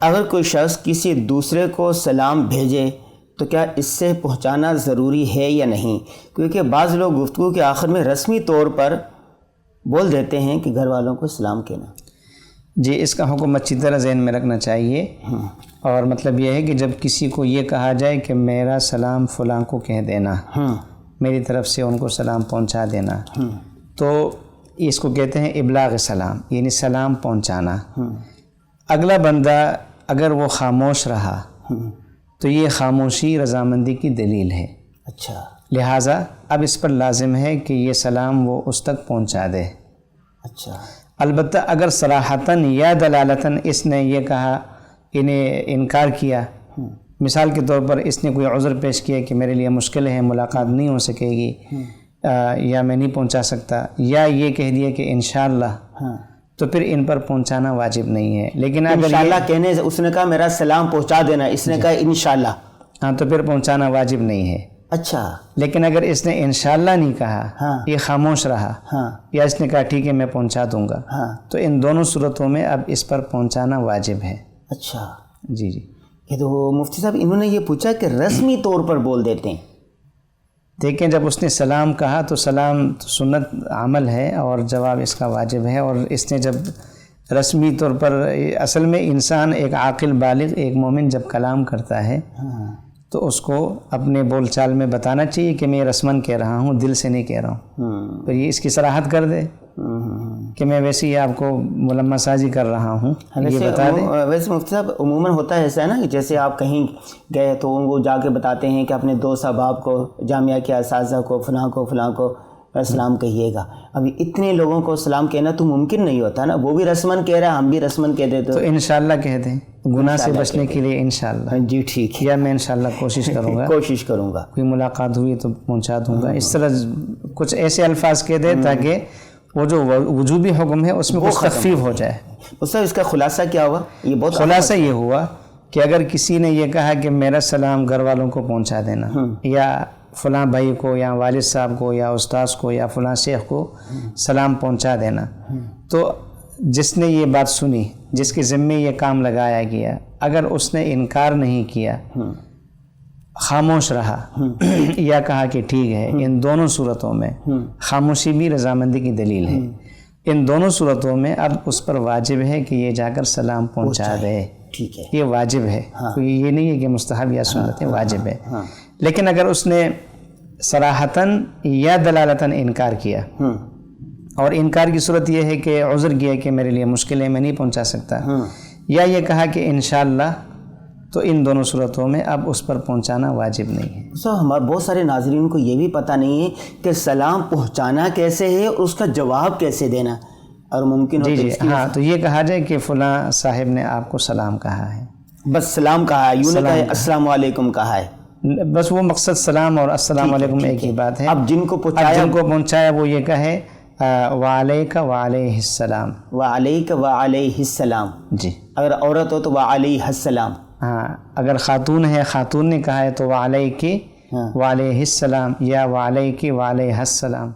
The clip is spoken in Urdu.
اگر کوئی شخص کسی دوسرے کو سلام بھیجے تو کیا اس سے پہنچانا ضروری ہے یا نہیں؟ کیونکہ بعض لوگ گفتگو کے آخر میں رسمی طور پر بول دیتے ہیں کہ گھر والوں کو سلام کہنا۔ جی، اس کا حکم اچھی طرح ذہن میں رکھنا چاہیے، اور مطلب یہ ہے کہ جب کسی کو یہ کہا جائے کہ میرا سلام فلاں کو کہہ دینا، میری طرف سے ان کو سلام پہنچا دینا، تو اس کو کہتے ہیں ابلاغ سلام، یعنی سلام پہنچانا۔ اگلا بندہ اگر وہ خاموش رہا تو یہ خاموشی رضامندی کی دلیل ہے۔ اچھا، لہٰذا اب اس پر لازم ہے کہ یہ سلام وہ اس تک پہنچا دے۔ اچھا، البتہ اگر صراحتاً یا دلالتاً اس نے یہ کہا، انہیں انکار کیا، مثال کے طور پر اس نے کوئی عذر پیش کیا کہ میرے لیے مشکل ہے، ملاقات نہیں ہو سکے گی، یا میں نہیں پہنچا سکتا، یا یہ کہہ دیا کہ انشاءاللہ، تو پھر ان پر پہنچانا واجب نہیں ہے۔ لیکن اگر انشاءاللہ کہنے سے اس نے کہا میرا سلام پہنچا دینا، اس نے کہا انشاءاللہ، ہاں، تو پھر پہنچانا واجب نہیں ہے۔ اچھا، لیکن اگر اس نے انشاءاللہ نہیں کہا، یہ خاموش رہا، یا اس نے کہا ٹھیک ہے میں پہنچا دوں گا، تو ان دونوں صورتوں میں اب اس پر پہنچانا واجب ہے۔ اچھا، جی جی، یہ تو مفتی صاحب انہوں نے یہ پوچھا کہ رسمی طور پر بول دیتے ہیں۔ دیکھیں، جب اس نے سلام کہا تو سلام سنت عمل ہے اور جواب اس کا واجب ہے، اور اس نے جب رسمی طور پر، اصل میں انسان ایک عاقل بالغ ایک مومن جب کلام کرتا ہے تو اس کو اپنے بول چال میں بتانا چاہیے کہ میں رسماً کہہ رہا ہوں، دل سے نہیں کہہ رہا ہوں، تو یہ اس کی صراحت کر دے کہ میں ویسے ہی آپ کو ملمہ سازی کر رہا ہوں، یہ بتا دیں۔ ویسے مفتی صاحب عموماً ہوتا ہے ایسا ہے نا کہ جیسے آپ کہیں گئے تو وہ جا کے بتاتے ہیں کہ اپنے دوست احباب کو، جامعہ کے اساتذہ کو، فلاں کو سلام کہیے گا۔ ابھی اتنے لوگوں کو سلام کہنا تو ممکن نہیں ہوتا نا، وہ بھی رسماً کہہ رہا ہے، ہم بھی رسماً کہہ دیتے تو انشاءاللہ کہہ دیں، گناہ سے بچنے کے لیے انشاءاللہ۔ جی ٹھیک ہے، یا میں انشاءاللہ کوشش کروں گا، کوئی ملاقات ہوئی تو پہنچا دوں گا، اس طرح کچھ ایسے الفاظ کہہ دے تاکہ وہ جو وجوبی حکم ہے اس میں کچھ تخفیف ہو جائے۔ اس کا خلاصہ کیا ہوا؟ یہ بہت خلاصہ یہ ہوا کہ اگر کسی نے یہ کہا کہ میرا سلام گھر والوں کو پہنچا دینا، یا فلاں بھائی کو، یا والد صاحب کو، یا استاذ کو، یا فلاں شیخ کو سلام پہنچا دینا، تو جس نے یہ بات سنی، جس کے ذمے یہ کام لگایا گیا، اگر اس نے انکار نہیں کیا، خاموش رہا یا کہا کہ ٹھیک ہے، ان دونوں صورتوں میں خاموشی بھی رضامندی کی دلیل ہے۔ ان دونوں صورتوں میں اب اس پر واجب ہے کہ یہ جا کر سلام پہنچا دے۔ ٹھیک ہے، یہ واجب ہے، یہ نہیں ہے کہ مستحب یا سنت ہے، واجب ہے۔ لیکن اگر اس نے صراحتاً یا دلالتاً انکار کیا، اور انکار کی صورت یہ ہے کہ عذر کیا کہ میرے لیے مشکل ہے، میں نہیں پہنچا سکتا، یا یہ کہا کہ انشاءاللہ، تو ان دونوں صورتوں میں اب اس پر پہنچانا واجب نہیں ہے۔ ہمارے بہت سارے ناظرین کو یہ بھی پتہ نہیں ہے کہ سلام پہنچانا کیسے ہے اور اس کا جواب کیسے دینا، اور ممکن ہو ہاں، تو یہ کہا جائے کہ فلاں صاحب نے آپ کو سلام کہا ہے، بس سلام کہا ہے، یوں نہیں کہا السلام علیکم کہا ہے، بس وہ مقصد سلام اور السلام علیکم ایک ہی بات ہے۔ اب جن کو پہنچایا وہ یہ کہے وعلیک وعلیہ السلام، وعلیک وعلیہ السلام۔ جی، اگر عورت ہو تو وعلیہ السلام۔ ہاں، اگر خاتون ہے، خاتون نے کہا ہے تو وعلیک وعلیہ السلام، یا وعلیک وعلیہ السلام۔